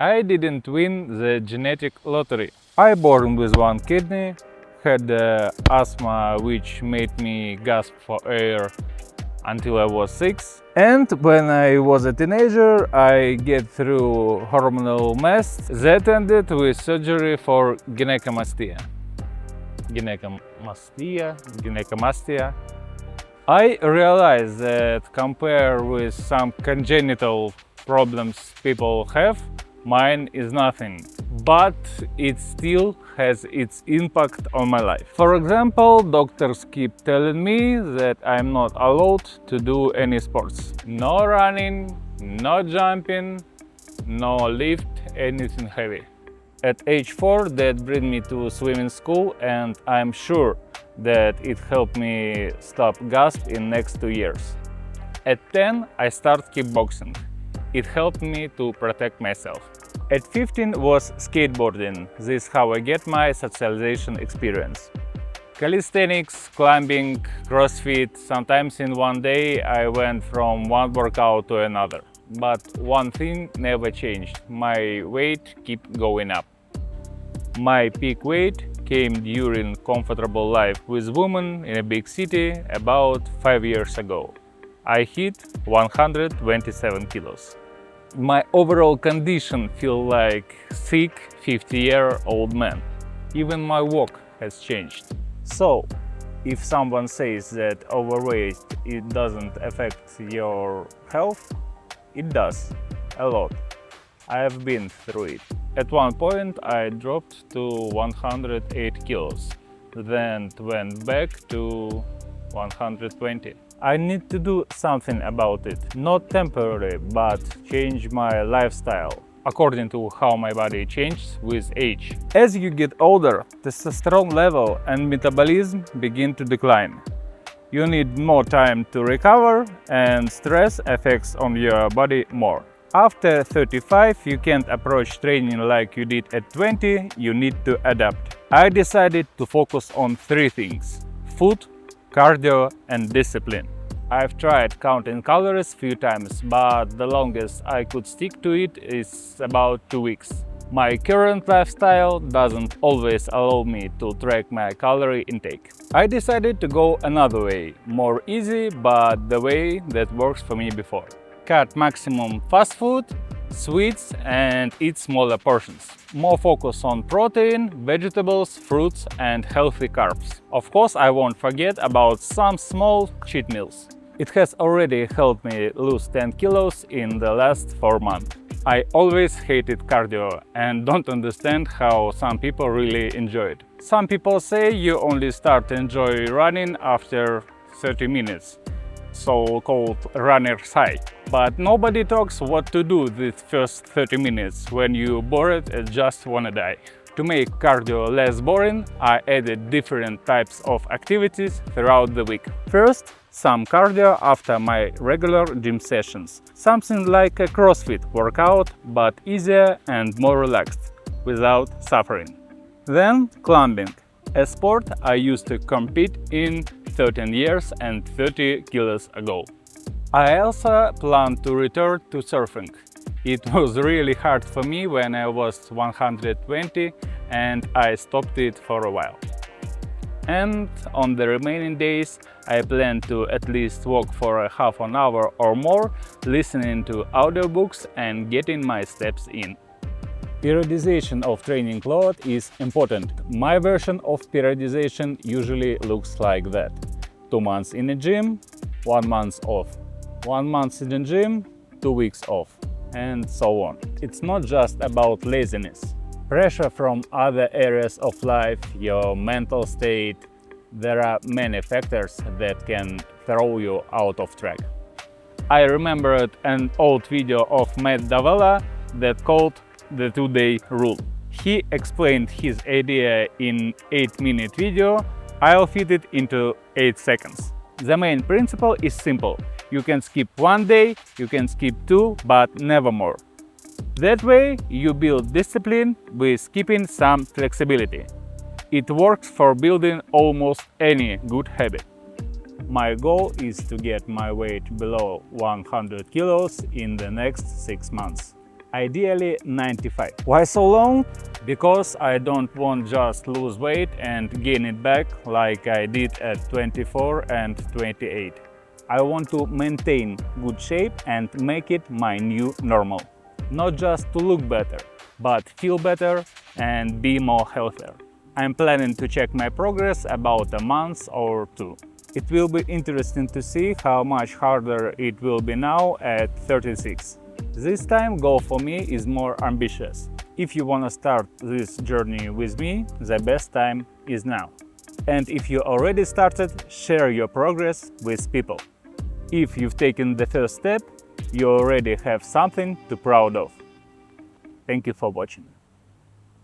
I didn't win the genetic lottery. I born with one kidney, had asthma which made me gasp for air until I was 6. And when I was a teenager, I get through hormonal mess that ended with surgery for gynecomastia. Gynecomastia. I realized that compared with some congenital problems people have, mine is nothing, but it still has its impact on my life. For example, doctors keep telling me that I'm not allowed to do any sports. No running, no jumping, no lift, anything heavy. At age 4, that brought me to swimming school, and I'm sure that it helped me stop gasp in next 2 years. At 10, I started kickboxing. It helped me to protect myself. At 15 was skateboarding. This is how I get my socialization experience. Calisthenics, climbing, CrossFit. Sometimes in one day I went from one workout to another. But one thing never changed. My weight kept going up. My peak weight came during comfortable life with women in a big city about 5 years ago. I hit 127 kilos. My overall condition feels like thick 50-year-old man. Even my walk has changed. So, if someone says that overweight it doesn't affect your health, it does, a lot. I have been through it. At one point I dropped to 108 kilos, then went back to 120. I need to do something about it, not temporary, but change my lifestyle according to how my body changes with age. As you get older, testosterone level and metabolism begin to decline. You need more time to recover, and stress affects on your body more. After 35, you can't approach training like you did at 20, you need to adapt. I decided to focus on 3 things: food, cardio and discipline. I've tried counting calories few times, but the longest I could stick to it is about 2 weeks. My current lifestyle doesn't always allow me to track my calorie intake. I decided to go another way, more easy, but the way that works for me before. Cut maximum fast food, sweets and eat smaller portions. More focus on protein, vegetables, fruits and healthy carbs. Of course, I won't forget about some small cheat meals. It has already helped me lose 10 kilos in the last 4 months. I always hated cardio and don't understand how some people really enjoy it. Some people say you only start to enjoy running after 30 minutes, so-called runner's high. But nobody talks what to do these first 30 minutes when you bored and just wanna die. To make cardio less boring, I added different types of activities throughout the week. First, some cardio after my regular gym sessions. Something like a CrossFit workout, but easier and more relaxed, without suffering. Then climbing, a sport I used to compete in 13 years and 30 kilos ago. I also plan to return to surfing. It was really hard for me when I was 120 and I stopped it for a while. And on the remaining days, I plan to at least walk for a half an hour or more, listening to audiobooks and getting my steps in. Periodization of training load is important. My version of periodization usually looks like that: 2 months in the gym, 1 month off. 1 month in the gym, 2 weeks off, and so on. It's not just about laziness. Pressure from other areas of life, your mental state, there are many factors that can throw you out of track. I remembered an old video of Matt Davella that called the 2-day rule. He explained his idea in 8-minute video. I'll fit it into 8 seconds. The main principle is simple. You can skip 1 day, you can skip 2, but never more. That way, you build discipline with keeping some flexibility. It works for building almost any good habit. My goal is to get my weight below 100 kilos in the next 6 months. ideally 95. Why so long? Because I don't want just lose weight and gain it back like I did at 24 and 28. I want to maintain good shape and make it my new normal. Not just to look better, but feel better and be more healthier. I'm planning to check my progress about a month or two. It will be interesting to see how much harder it will be now at 36. This time goal for me is more ambitious. If you want to start this journey with me, the best time is now. And if you already started, share your progress with people. If you've taken the first step, you already have something to be proud of. Thank you for watching.